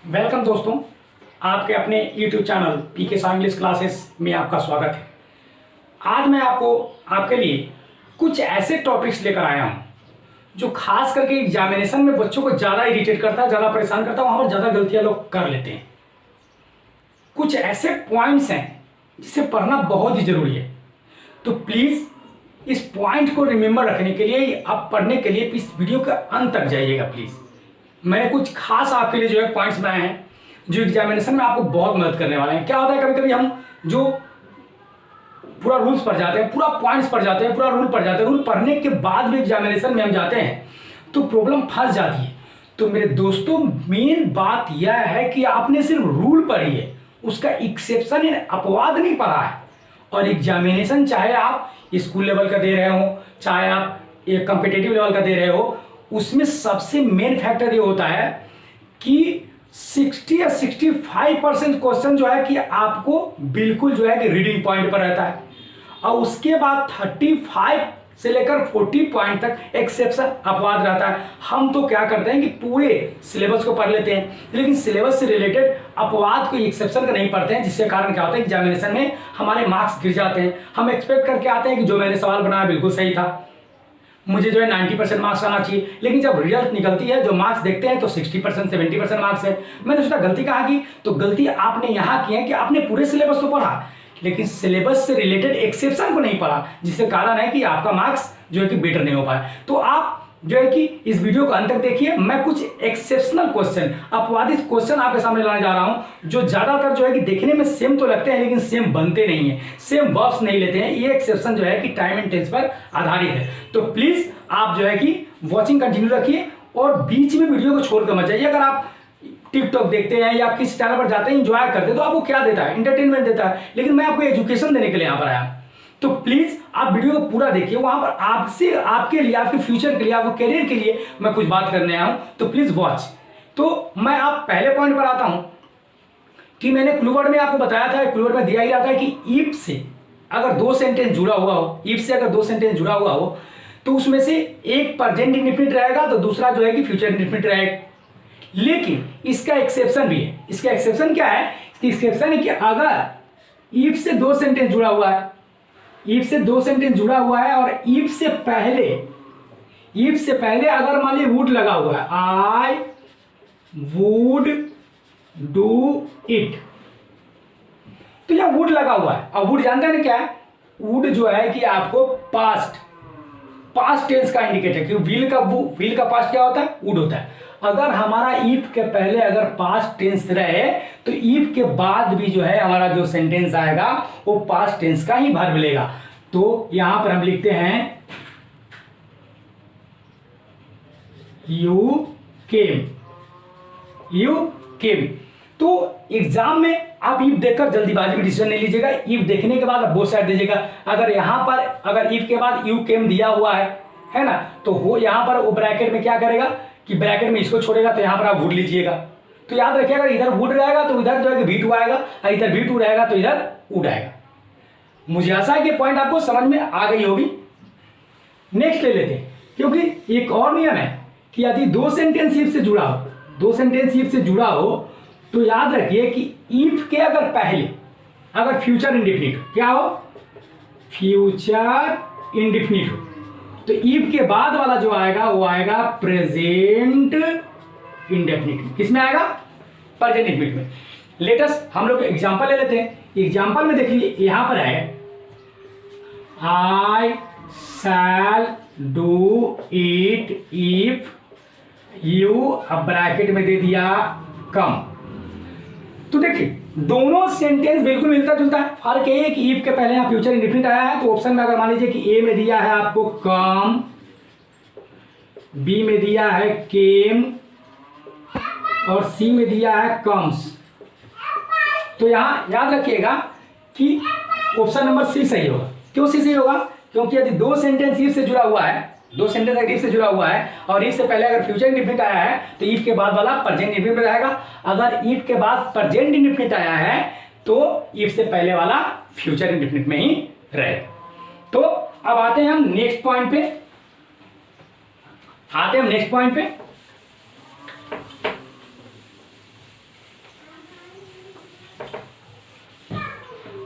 Welcome दोस्तों, आपके अपने YouTube चैनल पीके सा इंग्लिश क्लासेस में आपका स्वागत है। आज मैं आपके लिए कुछ ऐसे टॉपिक्स लेकर आया हूं जो खास करके एग्जामिनेशन में बच्चों को ज़्यादा इरिटेट करता है, ज़्यादा परेशान करता है, वहाँ पर ज़्यादा गलतियाँ लोग कर लेते हैं। कुछ ऐसे पॉइंट्स हैं जिसे पढ़ना बहुत ही ज़रूरी है, तो प्लीज़ इस पॉइंट को रिमेंबर रखने के लिए, आप पढ़ने के लिए इस वीडियो के अंत तक जाइएगा प्लीज़। मैंने कुछ खास आपके लिए जो है पॉइंट्स बनाए हैं जो एग्जामिनेशन में आपको बहुत मदद करने वाले हैं। क्या होता है, कभी कभी हम जो पूरा रूल्स पढ़ जाते हैं, पूरा पॉइंट्स पढ़ जाते हैं, पूरा रूल पढ़ जाते हैं, रूल पढ़ने के बाद भी एग्जामिनेशन में हम जाते हैं तो प्रॉब्लम फंस जाती है। तो मेरे दोस्तों, मेन बात यह है कि आपने सिर्फ रूल पढ़ी है, उसका एक्सेप्शन या अपवाद नहीं पढ़ा है। और एग्जामिनेशन चाहे आप स्कूल लेवल का दे रहे हो, चाहे आप एक कॉम्पिटिटिव लेवल का दे रहे हो, उसमें सबसे मेन फैक्टर ये होता है कि 60 या 65% क्वेश्चन जो है कि आपको बिल्कुल जो है कि रीडिंग पॉइंट पर रहता है, और उसके बाद 35 से लेकर 40 पॉइंट तक एक्सेप्शन अपवाद रहता है। हम तो क्या करते हैं कि पूरे सिलेबस को पढ़ लेते हैं, लेकिन सिलेबस से रिलेटेड अपवाद को एक्सेप्शन का नहीं पढ़ते हैं, जिसके कारण क्या होता है एग्जामिनेशन में हमारे मार्क्स गिर जाते हैं। हम एक्सपेक्ट करके आते हैं कि जो मैंने सवाल बनाया बिल्कुल सही था, मुझे जो है 90% मार्क्स आना चाहिए, लेकिन जब रिजल्ट निकलती है, जो मार्क्स देखते हैं तो 60% 70% मार्क्स है। मैंने सोचा गलती कहाँ की, तो गलती आपने यहाँ की है कि आपने पूरे सिलेबस को पढ़ा लेकिन सिलेबस से रिलेटेड एक्सेप्शन को नहीं पढ़ा, जिससे कारण है कि आपका मार्क्स जो है कि बेटर नहीं हो पाया। तो आप जो है कि इस वीडियो को अंत तक देखिए। मैं कुछ एक्सेप्शनल क्वेश्चन, अपवादित क्वेश्चन आपके सामने लाने जा रहा हूं, जो ज्यादातर जो है कि देखने में सेम तो लगते हैं लेकिन सेम बनते नहीं है, सेम वर्ब्स नहीं लेते हैं। ये एक्सेप्शन जो है कि टाइम एंड टेंस पर आधारित है। तो प्लीज आप जो है कि वॉचिंग कंटिन्यू रखिए और बीच में वीडियो को छोड़कर मत जाइए। अगर आप टिकटॉक देखते हैं या किस चैनल पर जाते हैं, एंजॉय करते हैं, तो आपको क्या देता है, एंटरटेनमेंट देता है, लेकिन मैं आपको एजुकेशन देने के लिए यहाँ पर आया। तो प्लीज आप वीडियो को पूरा देखिए, वहां पर आपसे, आपके लिए, आपके फ्यूचर के लिए, आपके करियर के लिए मैं कुछ बात करने आया हूं, तो प्लीज वॉच। तो मैं आप पहले पॉइंट पर आता हूं कि मैंने क्लूवर्ड में आपको बताया था, क्लूवर्ड में दिया ही रहता है कि इफ से अगर दो सेंटेंस जुड़ा हुआ हो, इफ से अगर दो सेंटेंस जुड़ा हुआ हो तो उसमें से एक प्रेजेंट इंडेफिनिट रहेगा तो दूसरा जो है कि फ्यूचर इंडेफिनिट रहेगा। लेकिन इसका एक्सेप्शन भी है। इसका एक्सेप्शन क्या है? एक्सेप्शन है कि अगर इफ से दो सेंटेंस जुड़ा हुआ है, इफ से दो सेंटेंस जुड़ा हुआ है और इफ से पहले अगर मान लीजिए वुड लगा हुआ है, आई वुड डू इट, तो यह वुड लगा हुआ है। अब वुड जानते हैं ना क्या है? वुड जो है कि आपको पास्ट टेंस का इंडिकेट है, क्योंकि विल का पास्ट क्या होता है? वुड होता है। अगर हमारा इफ के पहले अगर पास्ट टेंस रहे तो इफ के बाद भी जो है हमारा जो सेंटेंस आएगा वो पास्ट टेंस का ही वर्ब लेगा। तो यहां पर हम लिखते हैं यू केम। तो एग्जाम में आप इफ देखकर जल्दीबाजी में डिसीजन नहीं लीजिएगा। इफ देखने के बाद आप बोथ साइड दीजिएगा। अगर यहां पर अगर इफ के बाद यू केम दिया हुआ है ना, तो वो यहां पर वो ब्रैकेट में क्या करेगा कि ब्रैकेट में इसको छोड़ेगा, तो यहां पर आप वुड लीजिएगा। तो याद रखिए, अगर इधर वुड रहेगा तो इधर जो है V2 आएगा, और इधर V2 रहेगा तो इधर वुड आएगा। मुझे आशा है कि पॉइंट आपको समझ में आ गई होगी। नेक्स्ट ले लेते हैं, क्योंकि एक और नियम है कि यदि दो सेंटेंस इफ से जुड़ा हो तो याद रखिए कि इफ के अगर पहले अगर फ्यूचर इंडेफिनिट क्या हो, फ्यूचर इंडेफिनिट हो, तो इफ के बाद वाला जो आएगा वो आएगा प्रेजेंट इंडेफिनिट। किसमें आएगा? प्रेजेंट इंडेफिनिट में। लेटेस्ट हम लोग एग्जांपल ले लेते हैं। एग्जांपल में देखिए यहां पर है I shall do it if you, अब ब्रैकेट में दे दिया कम। तो देखिए दोनों सेंटेंस बिल्कुल मिलता जुलता है। फर्क ये है कि इफ के पहले यहाँ फ्यूचर इंडेफिनिट आया है, तो ऑप्शन में अगर मान लीजिए कि ए में दिया है आपको कम, बी में दिया है केम और सी में दिया है कम्स, तो यहां याद रखिएगा कि ऑप्शन नंबर सी सही होगा। क्यों सी सही होगा? क्योंकि यदि दो सेंटेंस इफ से जुड़ा हुआ है, और इफ से पहले अगर फ्यूचर इंडेफिनिट आया है तो इफ के बाद वाला प्रेजेंट इंडेफिनिट रहेगा। अगर इफ के बाद प्रेजेंट इंडेफिनिट आया है तो इफ से पहले वाला फ्यूचर इंडेफिनिट में ही रहेगा। तो अब आते हैं हम नेक्स्ट पॉइंट पे।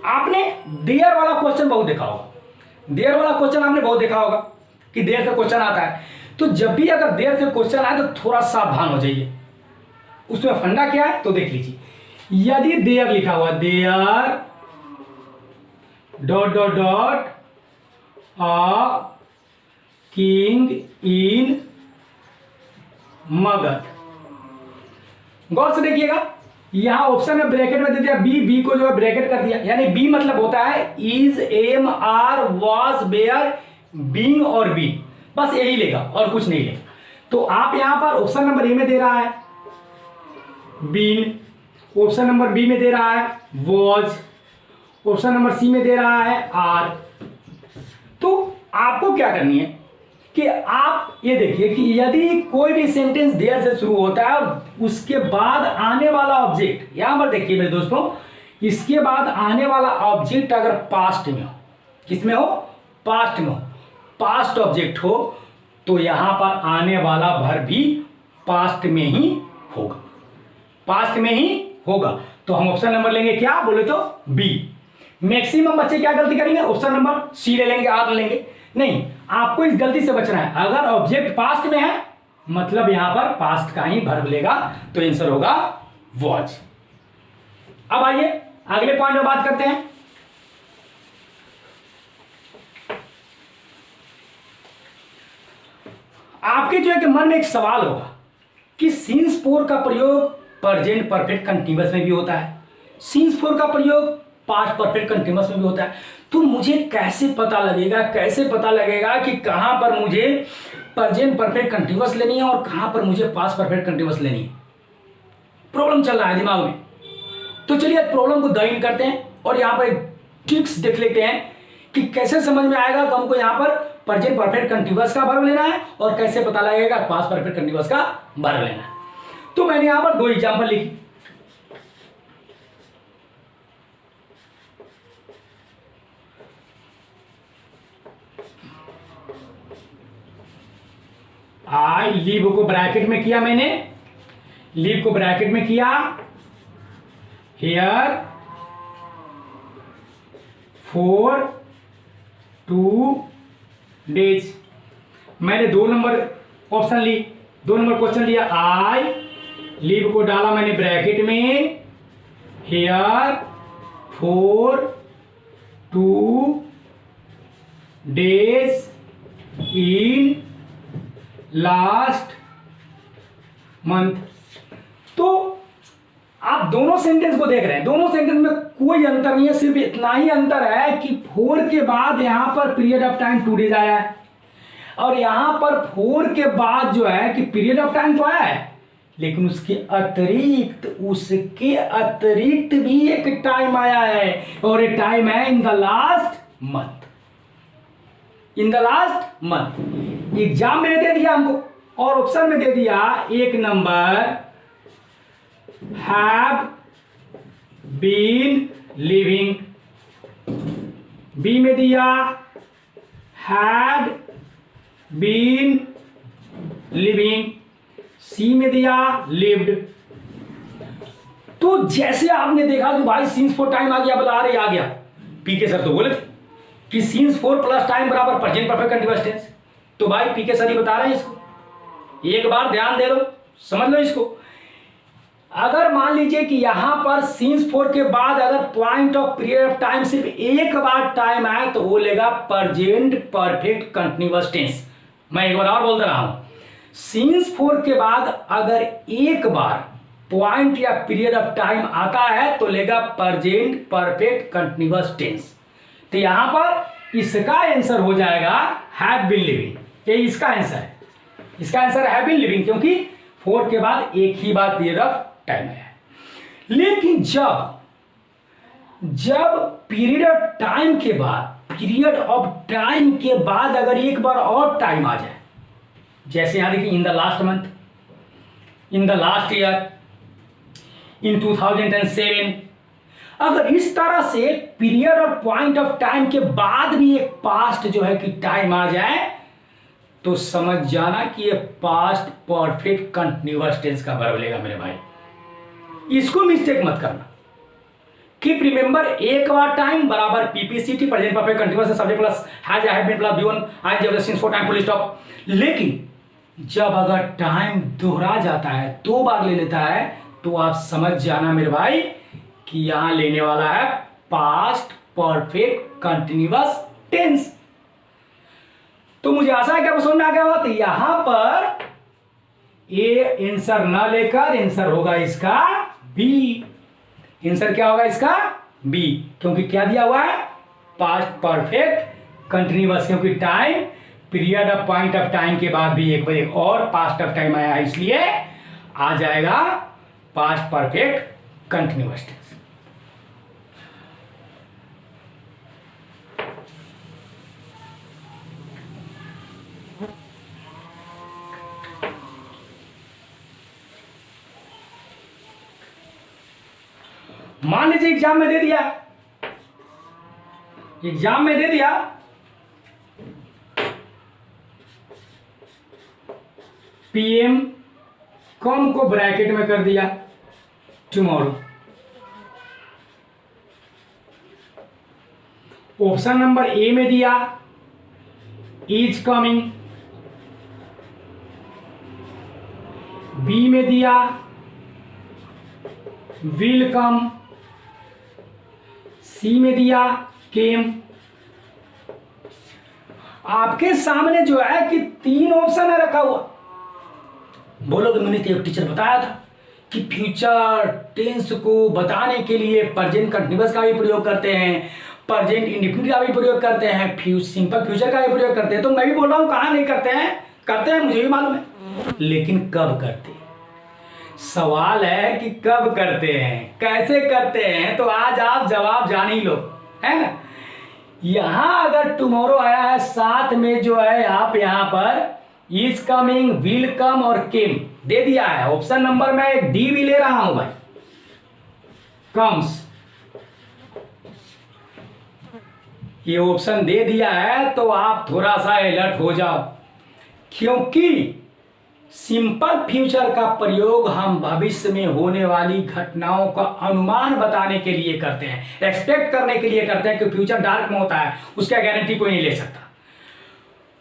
आपने देयर वाला क्वेश्चन बहुत देखा होगा, देयर वाला क्वेश्चन आपने बहुत देखा होगा कि देयर से क्वेश्चन आता है। तो जब भी अगर देयर से क्वेश्चन आए तो थोड़ा सावधान हो जाइए। उसमें फंडा क्या है तो देख लीजिए। यदि देयर लिखा हुआ, there dot dot dot a king in Magadh, गौर से देखिएगा, यहां ऑप्शन में ब्रैकेट में दे दिया बी, बी को जो है ब्रैकेट कर दिया, यानी बी मतलब होता है is, am, are, was, were, being और बी, बस यही लेगा और कुछ नहीं लेगा। तो आप यहां पर ऑप्शन नंबर ए में दे रहा है बीन, ऑप्शन नंबर बी में दे रहा है वॉज, ऑप्शन नंबर सी में दे रहा है आर। तो आपको क्या करनी है कि आप ये देखिए कि यदि कोई भी सेंटेंस देयर से शुरू होता है और उसके बाद आने वाला ऑब्जेक्ट, यहां पर देखिए मेरे दोस्तों, इसके बाद आने वाला ऑब्जेक्ट अगर पास्ट में हो, किसमें हो, पास्ट में हो, पास्ट ऑब्जेक्ट हो, तो यहां पर आने वाला वर्ब भी पास्ट में ही होगा, पास्ट में ही होगा। तो हम ऑप्शन नंबर लेंगे क्या, बोले तो बी। मैक्सिमम बच्चे क्या गलती करेंगे, ऑप्शन नंबर सी ले लेंगे, आर ले लेंगे। नहीं, आपको इस गलती से बचना है। अगर ऑब्जेक्ट पास्ट में है मतलब यहां पर पास्ट का ही वर्ब लेगा, तो आंसर होगा वॉज। अब आइए अगले पॉइंट में बात करते हैं। आपके जो है कि मन में एक सवाल होगा कि सिंस फोर का प्रयोग प्रेजेंट परफेक्ट कंटीन्यूअस में भी होता है, सिंस फोर का प्रयोग पास्ट परफेक्ट कंटीन्यूअस में भी होता है, तो मुझे कैसे पता लगेगा, कैसे पता लगेगा कि कहां पर मुझे प्रेजेंट परफेक्ट कंटीन्यूअस लेनी है और कहां पर मुझे पास्ट परफेक्ट कंटीन्यूअस लेनी है। प्रॉब्लम चल रहा है दिमाग में। तो चलिए प्रॉब्लम को डाइन करते हैं और यहां पर ट्रिक्स देख लेते हैं कि कैसे समझ में आएगा कि हमको यहां पर प्रेजेंट परफेक्ट कंटीन्यूअस का वर्ब लेना है और कैसे पता लगेगा पास्ट परफेक्ट कंटीन्यूअस का वर्ब लेना है। तो मैंने यहां पर दो एग्जांपल लिखी। आई लीव को ब्रैकेट में किया, मैंने लीव को ब्रैकेट में किया, हियर 4 2 days। मैंने 2 नंबर ऑप्शन ली, 2 नंबर क्वेश्चन लिया। आई लीव को डाला मैंने ब्रैकेट में, here 4 2 days in last month. तो आप दोनों सेंटेंस को देख रहे हैं, दोनों सेंटेंस में कोई अंतर नहीं है, सिर्फ इतना ही अंतर है कि 4 के बाद यहां पर पीरियड ऑफ टाइम 2 days आया है और यहां पर 4 के बाद जो है कि पीरियड ऑफ टाइम तो आया है, लेकिन उसके अतिरिक्त भी एक टाइम आया है और ये टाइम है इन the last month, in the last month. Exam में दे दिया हमको और ऑप्शन में दे दिया एक नंबर हैव बीन लिविंग, बी में दिया हैड बीन लिविंग, सी में दिया लिव्ड। तो जैसे आपने देखा कि भाई सिंस फोर टाइम आ गया, बता रहे आ गया, पीके सर तो बोले थे कि सिंस फोर प्लस टाइम बराबर प्रेजेंट परफेक्ट कंटीन्यूअस टेंस। तो भाई पीके सर ही बता रहे हैं इसको, एक बार ध्यान दे लो, समझ लो इसको। अगर मान लीजिए कि यहां पर सिंस फोर के बाद अगर point of period of time सिर्फ एक बार टाइम आए तो वो लेगा प्रेजेंट परफेक्ट कंटीन्यूअस टेंस। मैं एक बार और बोल रहा हूं, सिंस फोर के बाद अगर एक बार पॉइंट या पीरियड ऑफ टाइम आता है तो लेगा प्रेजेंट परफेक्ट कंटीन्यूअस टेंस। तो यहां पर इसका आंसर हो जाएगा हैव बीन लिविंग, ये इसका आंसर है, इसका आंसर हैव बीन लिविंग, क्योंकि 4 के बाद एक ही बार पीरियड ऑफ टाइम आया है। लेकिन जब पीरियड ऑफ टाइम के बाद अगर एक बार और टाइम आ जाए, जैसे यहां देखिए in the last month, in the last year, in 2007, अगर इस तरह से पीरियड और पॉइंट ऑफ टाइम के बाद भी एक पास्ट जो है कि टाइम आ जाए तो समझ जाना कि ये पास्ट परफेक्ट कंटीन्यूअस टेंस का वर्ब लेगा मेरे भाई। इसको मिस्टेक मत करना, कीप रिमेंबर एक बार टाइम बराबर PPCT present perfect continuous subject plus has have been plus बी1 आई जब since for time full stop. लेकिन जब अगर टाइम दोहरा जाता है, 2 बार ले लेता है, तो आप समझ जाना मेरे भाई कि यहां लेने वाला है पास्ट परफेक्ट कंटीन्यूअस टेंस। तो मुझे आशा है कि आपको समझ में आ गया होगा। तो यहां पर ए आंसर ना लेकर आंसर होगा इसका बी। आंसर क्या होगा इसका बी, क्योंकि क्या दिया हुआ है पास्ट परफेक्ट कंटीन्यूअस, क्योंकि time period of point of time के बाद भी एक बार और पास्ट ऑफ टाइम आया है, इसलिए आ जाएगा पास्ट परफेक्ट कंटीन्यूअस टेंस। मान लीजिए एग्जाम में दे दिया, पीएम कम को ब्रैकेट में कर दिया टुमारो। ऑप्शन नंबर ए में दिया इज कमिंग, बी में दिया विल कम, सी में दिया केम। आपके सामने जो है कि 3 ऑप्शन है रखा हुआ। बोलोगे मैंने तो एक टीचर बताया था कि फ्यूचर टेंस को बताने के लिए प्रेजेंट कंटीन्यूअस का भी प्रयोग करते हैं, प्रेजेंट इंडेफिनिट का भी प्रयोग करते हैं, सिंपल फ्यूचर का भी प्रयोग करते हैं। तो मैं भी बोल रहा हूं कहां नहीं करते हैं, करते हैं, मुझे भी मालूम है, लेकिन कब करते हैं। सवाल है कि कब करते हैं, कैसे करते हैं, तो आज आप जवाब जान ही लो, है ना। यहां अगर टुमारो आया है, साथ में जो है आप यहां पर इज कमिंग, विल कम और केम दे दिया है। ऑप्शन नंबर में एक डी भी ले रहा हूं भाई, कम्स, ये ऑप्शन दे दिया है, तो आप थोड़ा सा अलर्ट हो जाओ, क्योंकि सिंपल फ्यूचर का प्रयोग हम भविष्य में होने वाली घटनाओं का अनुमान बताने के लिए करते हैं, एक्सपेक्ट करने के लिए करते हैं कि फ्यूचर डार्क में होता है, उसका गारंटी कोई नहीं ले सकता।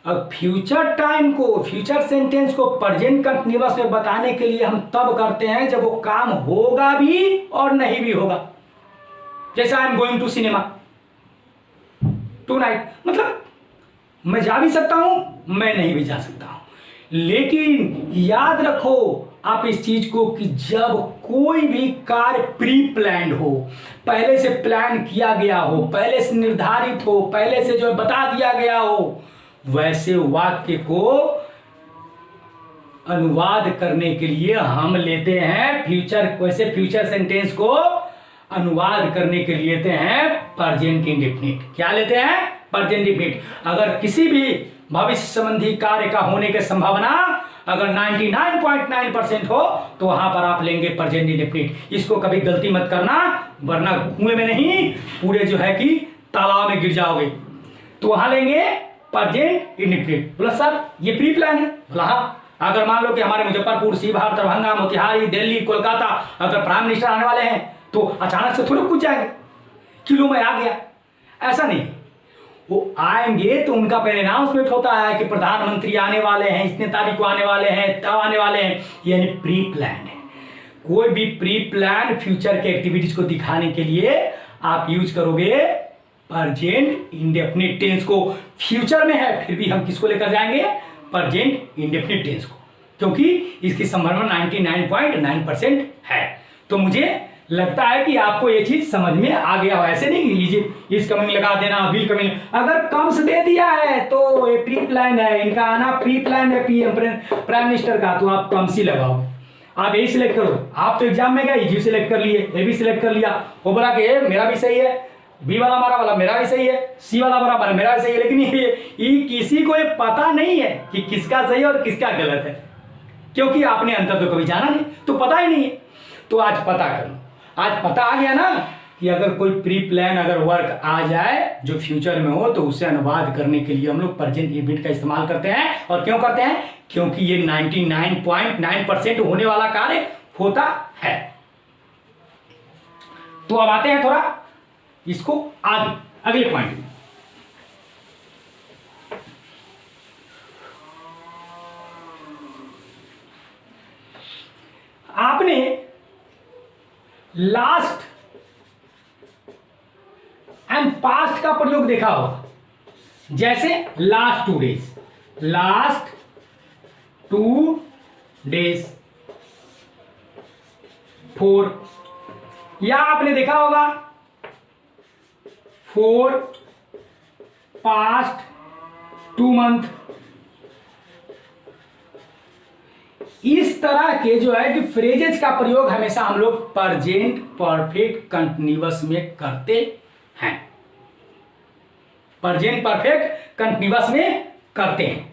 अब फ्यूचर टाइम को, फ्यूचर सेंटेंस को प्रेजेंट कंटीन्यूअस में बताने के लिए हम तब करते हैं जब वो काम होगा भी और नहीं भी होगा। जैसे I am going to cinema tonight, मतलब मैं जा भी सकता हूं, मैं नहीं भी जा सकता हूं। लेकिन याद रखो आप इस चीज को कि जब कोई भी कार्य प्री प्लान्ड हो, पहले से प्लान किया गया हो, पहले से निर्धारित हो, पहले से जो बता दिया गया हो, वैसे वाक्य को अनुवाद करने के लिए हम लेते हैं फ्यूचर, वैसे फ्यूचर सेंटेंस को अनुवाद करने के लिए लेते हैं प्रेजेंट इंडेफिनिट। क्या लेते हैं? Present indefinite. अगर किसी भी भविष्य संबंधी कार्य का होने की संभावना अगर 99.9% हो, तो वहां पर आप लेंगे प्रेजेंट इंडेफिनिट। इसको कभी गलती मत करना, वरना कुएं में नहीं, पूरे जो है कि तालाब में गिर जाओगे। तो वहां लेंगे प्रेजेंट इंडेफिनिट। बोला सर ये प्री प्लान है? बोला हाँ। अगर मान लो कि हमारे मुजफ्फरपुर, सीवार, दरभंगा, मोतिहारी, दिल्ली, कोलकाता अगर प्राइम मिनिस्टर आने वाले हैं, तो अचानक से थोड़े कुछ जाएंगे किलो में आ गया, ऐसा नहीं। वो आएंगे तो उनका पहले अनाउंसमेंट होता है कि प्रधानमंत्री आने वाले हैं, इतने तारीख को आने वाले हैं, तब आने वाले हैं, यानी प्री प्लान है। कोई भी प्री प्लान फ्यूचर के एक्टिविटीज को दिखाने के लिए आप यूज करोगे प्रेजेंट इंडेफिनिट टेंस को। फ्यूचर में है फिर भी हम किसको लेकर जाएंगे? प्रेजेंट इंडेफिनिट टेंस को, क्योंकि इसकी संभावना 99.9% है। तो मुझे लगता है कि आपको ये चीज समझ में आ गया हो। ऐसे नहीं इस कमिंग लगा देना, विल कमिंग। अगर कम्स दे दिया है तो ये प्री प्लान है, इनका आना प्री प्लान है, पीएम प्राइम मिनिस्टर का, तो आप कम्स ही लगाओ। आप यही सिलेक्ट करो। आप तो एग्जाम में गए, जी सिलेक्ट कर लिए, ए भी सिलेक्ट कर लिया, वो बोला कि मेरा भी सही है, बी वाला हमारा वाला मेरा भी सही है, सी वाला बराबर मेरा भी सही है। लेकिन ये किसी को ये पता नहीं है कि किसका सही और किसका गलत है, क्योंकि आपने अंतर तो कभी जाना नहीं, तो पता ही नहीं है। तो आज पता कर लो। आज पता आ गया ना कि अगर कोई प्री प्लान अगर वर्क आ जाए जो फ्यूचर में हो, तो उसे अनुवाद करने के लिए हम लोग प्रेजेंट इंडेफिनिट का इस्तेमाल करते हैं। और क्यों करते हैं? क्योंकि ये 99.9% होने वाला कार्य होता है। तो अब आते हैं थोड़ा इसको आगे अगले पॉइंट में। आपने लास्ट एंड पास्ट का प्रयोग देखा होगा, जैसे लास्ट 2 डेज, लास्ट 2 डेज, 4, या आपने देखा होगा 4 पास्ट 2 मंथ। इस तरह के जो है कि फ्रेजेस का प्रयोग हमेशा हम लोग प्रेजेंट परफेक्ट कंटिन्यूअस में करते हैं, प्रेजेंट परफेक्ट कंटिन्यूअस में करते हैं।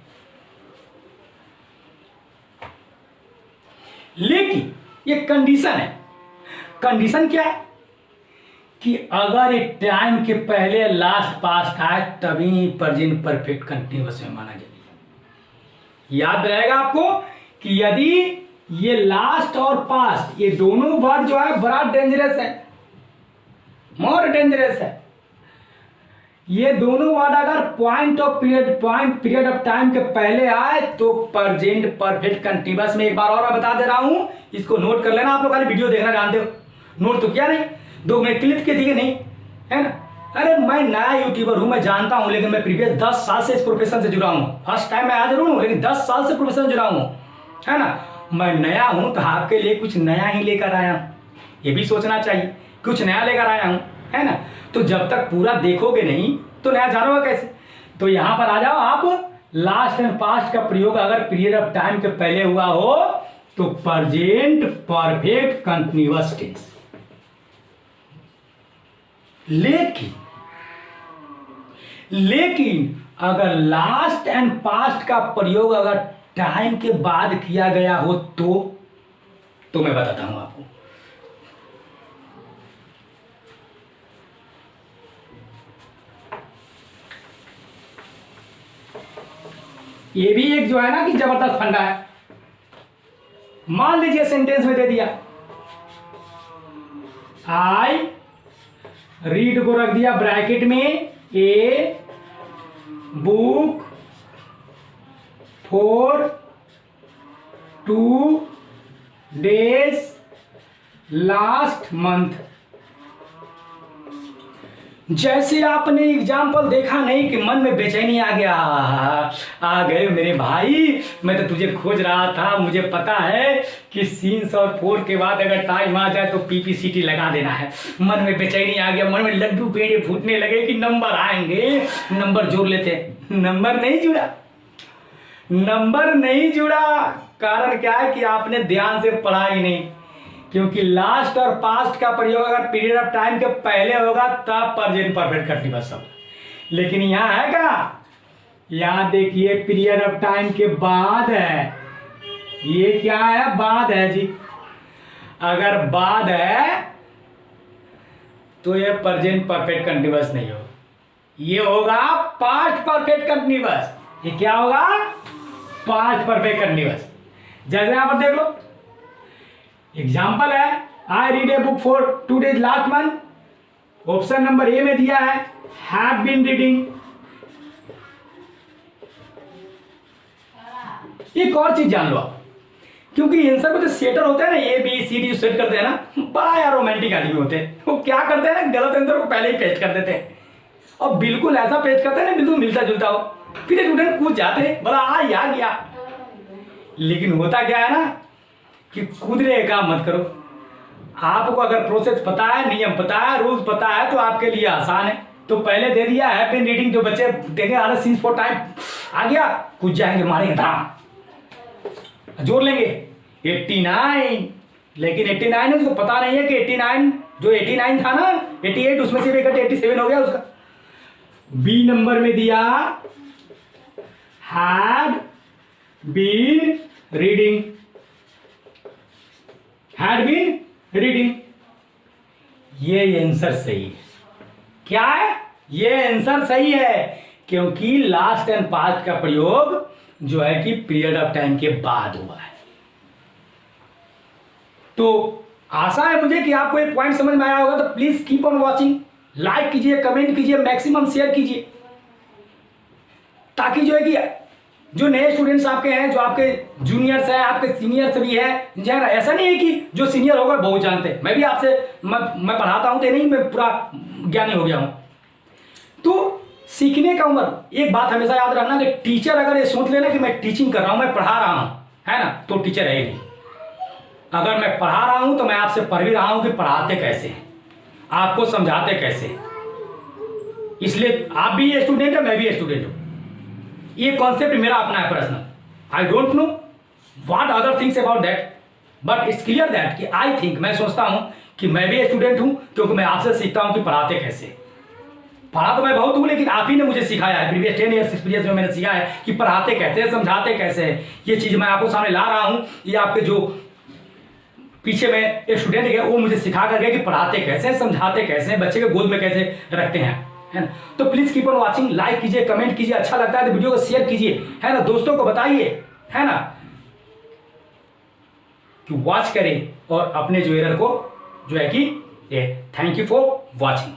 लेकिन ये कंडीशन है, कंडीशन क्या है कि अगर एक टाइम के पहले लास्ट पास्ट आए तभी प्रेजेंट परफेक्ट कंटिन्यूअस में माना जाएगा। याद रहेगा आपको कि यदि ये लास्ट और पास्ट ये दोनों वर्ड जो है बड़ा डेंजरस है, मोर डेंजरस है। ये दोनों वर्ड अगर पॉइंट पीरियड ऑफ टाइम के पहले आए तो प्रेजेंट परफेक्ट कंटिन्यूअस में। एक बार और मैं बता दे रहा हूं, इसको नोट कर लेना। आप लोग खाली वीडियो देखना जानते हो, नोट तो क्या नहीं, 2 मिनट क्लिप के दिए नहीं है ना। अरे मैं नया यूट्यूबर हूं, मैं जानता हूं, लेकिन मैं प्रीवियस 10 साल से इस प्रोफेशन से जुड़ा हूं। फर्स्ट टाइम मैं आज जरूर हूं, लेकिन 10 साल से प्रोफेशन से जुड़ा हूं, है ना। मैं नया हूं तो आपके लिए कुछ नया ही लेकर आया हूं, ये भी सोचना चाहिए, कुछ नया लेकर आया हूं, है ना। तो जब तक पूरा देखोगे नहीं तो नया जानोगे कैसे। तो यहां पर आ जाओ आप, लास्ट एंड पास्ट का प्रयोग अगर पीरियड ऑफ टाइम के पहले हुआ हो तो प्रेजेंट परफेक्ट कंटिन्यूअस टेंस। लेकिन अगर लास्ट एंड पास्ट का प्रयोग अगर टाइम के बाद किया गया हो तो मैं बताता हूं आपको। ये भी एक जो है ना कि जबरदस्त फंडा है। मान लीजिए सेंटेंस में दे दिया, आई रीड को रख दिया ब्रैकेट में, a book for 2 days last month. जैसे आपने एग्जाम्पल देखा नहीं कि मन में बेचैनी आ गया, आ गए मेरे भाई, मैं तो तुझे खोज रहा था। मुझे पता है कि सीन्स और 4 के बाद अगर टाइम आ जाए तो पीपीसीटी लगा देना है। मन में बेचैनी आ गया, मन में लड्डू पेड़े फूटने लगे कि नंबर आएंगे, नंबर जोड़ लेते। नंबर नहीं जुड़ा, नंबर नहीं जुड़ा। कारण क्या है कि आपने ध्यान से पढ़ा ही नहीं, क्योंकि लास्ट और पास्ट का प्रयोग अगर पीरियड ऑफ टाइम के पहले होगा तब प्रेजेंट परफेक्ट कंटिन्यूअस होगा। लेकिन यहां है क्या, यहां देखिए पीरियड ऑफ टाइम के बाद है। ये क्या है, बाद है जी। अगर बाद है तो ये प्रेजेंट परफेक्ट कंटिन्यूअस नहीं होगा, ये होगा पास्ट परफेक्ट कंटिन्यूअस। ये क्या होगा, पास्ट परफेक्ट कंटिन्यूअस। जैसे यहां पर देख लो, एग्जाम्पल है, I read a book for 2 days last month. Option number A में दिया है हैव बीन रीडिंग। एक और चीज जान लो आप, क्योंकि आंसर में जो सेटर होते हैं ना, A B C D set करते हैं ना, बड़ा यार रोमांटिक आदमी होते हैं। वो क्या करते हैं ना, गलत आंसर को पहले ही पेस्ट कर देते हैं और बिल्कुल ऐसा पेस्ट करते हैं ना बिल्कुल मिलता जुलता हो, फिर स्टूडेंट पूछ जाते हैं बोला आ यार गया। लेकिन होता क्या है ना कि कूदने का मत करो। आपको अगर प्रोसेस पता है, नियम पता है, रूल्स पता है तो आपके लिए आसान है। तो पहले दे दिया हैव बीन रीडिंग, जो बच्चे देंगे अरे सीन्स फॉर टाइम आ गया, कूद जाएंगे, मारेंगे धाम, जोड़ लेंगे 89। लेकिन 89 उसको पता नहीं है कि 89 जो 89 था ना 88, उसमें से 87 हो गया उसका। बी नंबर में दिया had been reading, had been reading. ये आंसर सही है। क्या है, ये आंसर सही है, क्योंकि लास्ट एंड पास्ट का प्रयोग जो है कि पीरियड ऑफ टाइम के बाद हुआ है। तो आशा है मुझे कि आपको एक पॉइंट समझ में आया होगा। तो please keep on watching, like कीजिए, कमेंट कीजिए, मैक्सिमम शेयर कीजिए, ताकि जो है कि जो नए स्टूडेंट्स आपके हैं, जो आपके जूनियर्स हैं, आपके सीनियर्स भी हैं, जो है ना, ऐसा नहीं है कि जो सीनियर होगा बहुत जानते हैं। मैं भी आपसे मैं पढ़ाता हूं तो नहीं मैं पूरा ज्ञानी हो गया हूं। तो सीखने का उम्र, एक बात हमेशा याद रखना कि टीचर अगर ये सोच लेना कि मैं टीचिंग कर रहा हूं, मैं पढ़ा रहा हूं, है ना, तो टीचर है ही नहीं। अगर मैं पढ़ा रहा हूं तो मैं आपसे पढ़ भी रहा हूं कि पढ़ाते कैसे, आपको समझाते कैसे। इसलिए आप भी स्टूडेंट है, मैं भी स्टूडेंट हूं। ये कॉन्सेप्ट मेरा अपना है personal. I don't know what other things about that, but it's clear that कि आई थिंक, मैं सोचता हूं कि मैं भी स्टूडेंट हूं, क्योंकि मैं आपसे सीखता हूं कि पढ़ाते कैसे। पढ़ा तो मैं बहुत हूं, लेकिन आप ही ने मुझे सिखाया है। प्रीवियस 10 ईयर्स एक्सपीरियंस में मैंने सीखा है कि पढ़ाते कैसे हैं, समझाते कैसे हैं। ये चीज मैं आपको सामने ला रहा हूं। ये आपके जो पीछे में एक स्टूडेंट है वो मुझे सिखा कर गया कि पढ़ाते कैसे हैं, समझाते कैसे हैं, बच्चे के गोद में कैसे रखते हैं, है ना। तो please keep on watching, like कीजिए, कमेंट कीजिए, अच्छा लगता है तो वीडियो को शेयर कीजिए, है ना, दोस्तों को बताइए, है ना, कि वॉच करें और अपने जो एरर को जो है कि थैंक यू फॉर वॉचिंग।